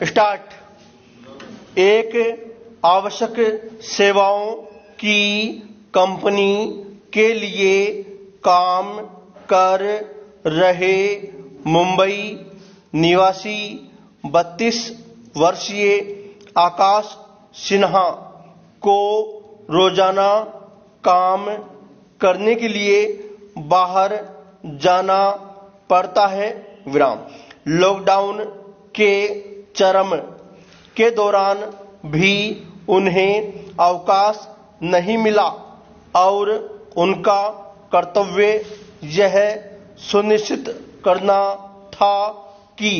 Start. एक आवश्यक सेवाओं की कंपनी के लिए काम कर रहे मुंबई निवासी 32 वर्षीय आकाश सिन्हा को रोजाना काम करने के लिए बाहर जाना पड़ता है। लॉकडाउन के चरम के दौरान भी उन्हें अवकाश नहीं मिला और उनका कर्तव्य यह सुनिश्चित करना था कि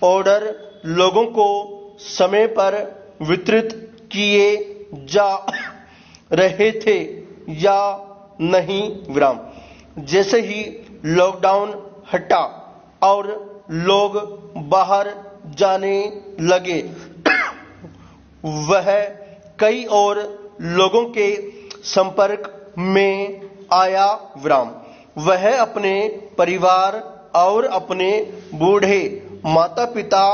ऑर्डर लोगों को समय पर वितरित किए जा रहे थे या नहीं। जैसे ही लॉकडाउन हटा और लोग बाहर जाने लगे, वह कई और लोगों के संपर्क में आया। वह अपने परिवार और अपने बूढ़े माता पिता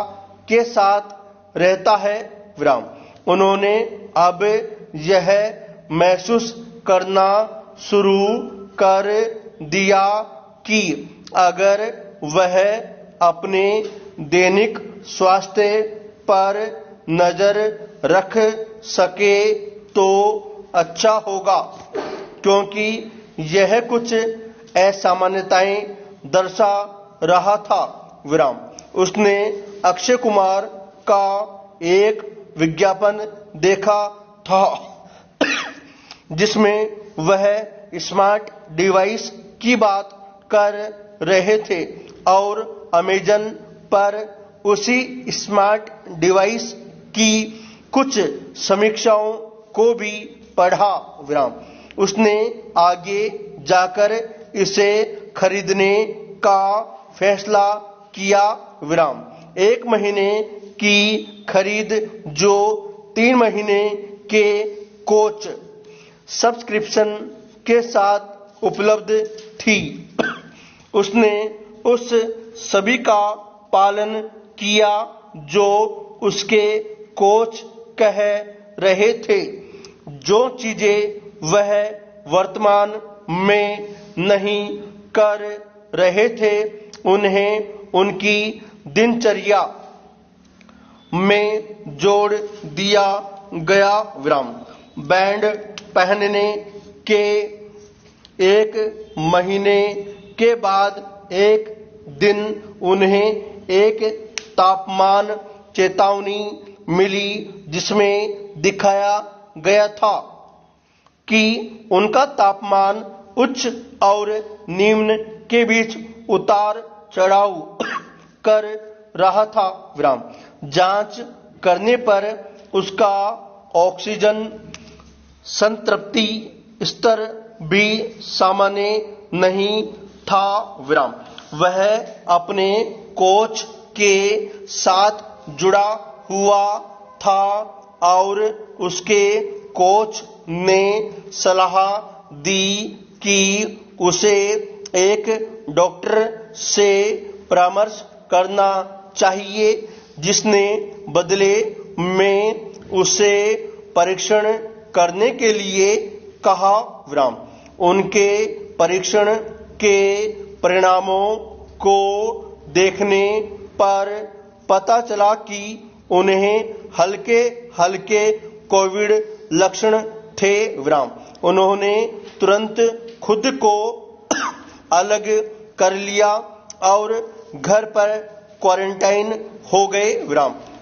के साथ रहता है। उन्होंने अब यह महसूस करना शुरू कर दिया कि अगर वह अपने दैनिक स्वास्थ्य पर नजर रख सके तो अच्छा होगा, क्योंकि यह कुछ असामान्यताएं दर्शा रहा था। उसने अक्षय कुमार का एक विज्ञापन देखा था जिसमें वह स्मार्ट डिवाइस की बात कर रहे थे और अमेजन पर उसी स्मार्ट डिवाइस की कुछ समीक्षाओं को भी पढ़ा। उसने आगे जाकर इसे खरीदने का फैसला किया। 1 महीने की खरीद जो 3 महीने के कोच सब्सक्रिप्शन के साथ उपलब्ध थी। उसने उस सभी का पालन किया जो उसके कोच कह रहे थे। जो चीजें वह वर्तमान में नहीं कर रहे थे, उन्हें उनकी दिनचर्या में जोड़ दिया गया। बैंड पहनने के 1 महीने के बाद एक दिन उन्हें एक तापमान चेतावनी मिली जिसमें दिखाया गया था कि उनका तापमान उच्च और निम्न के बीच उतार चढ़ाव कर रहा था। जांच करने पर उसका ऑक्सीजन संतृप्ति स्तर भी सामान्य नहीं था। वह अपने कोच के साथ जुड़ा हुआ था और उसके कोच ने सलाह दी कि उसे एक डॉक्टर से परामर्श करना चाहिए, जिसने बदले में उसे परीक्षण करने के लिए कहा। उनके परीक्षण के परिणामों को देखने पर पता चला कि उन्हें हल्के हल्के कोविड लक्षण थे। उन्होंने तुरंत खुद को अलग कर लिया और घर पर क्वारंटाइन हो गए।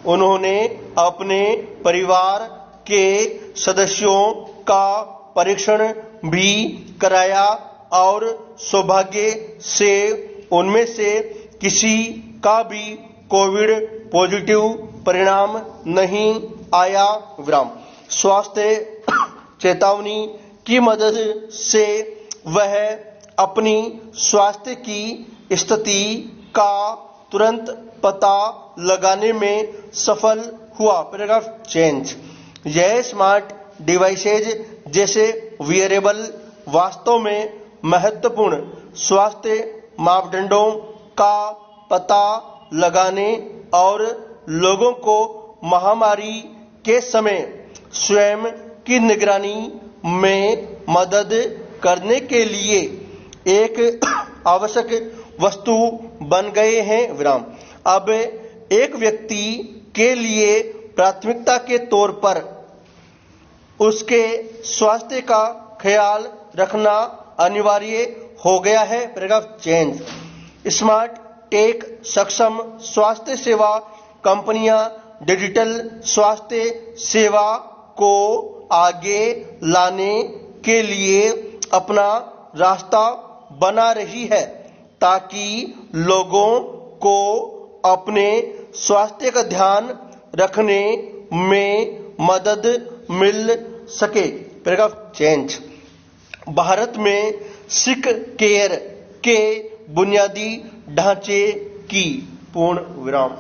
उन्होंने अपने परिवार के सदस्यों का परीक्षण भी कराया और सौभाग्य से उनमें से किसी का भी कोविड पॉजिटिव परिणाम नहीं आया। स्वास्थ्य चेतावनी की मदद से वह अपनी स्वास्थ्य की स्थिति का तुरंत पता लगाने में सफल हुआ। Paragraph change. यह स्मार्ट डिवाइसेज जैसे वियरेबल वास्तव में महत्वपूर्ण स्वास्थ्य मापदंडों का पता लगाने और लोगों को महामारी के समय स्वयं की निगरानी में मदद करने के लिए एक आवश्यक वस्तु बन गए हैं विराम। अब एक व्यक्ति के लिए प्राथमिकता के तौर पर उसके स्वास्थ्य का ख्याल रखना अनिवार्य हो गया है। Paragraph change. स्मार्ट टेक सक्षम स्वास्थ्य सेवा कंपनियां डिजिटल स्वास्थ्य सेवा को आगे लाने के लिए अपना रास्ता बना रही है ताकि लोगों को अपने स्वास्थ्य का ध्यान रखने में मदद मिल सके। Paragraph change. भारत में सिक केयर के बुनियादी ढांचे की पूर्ण विराम।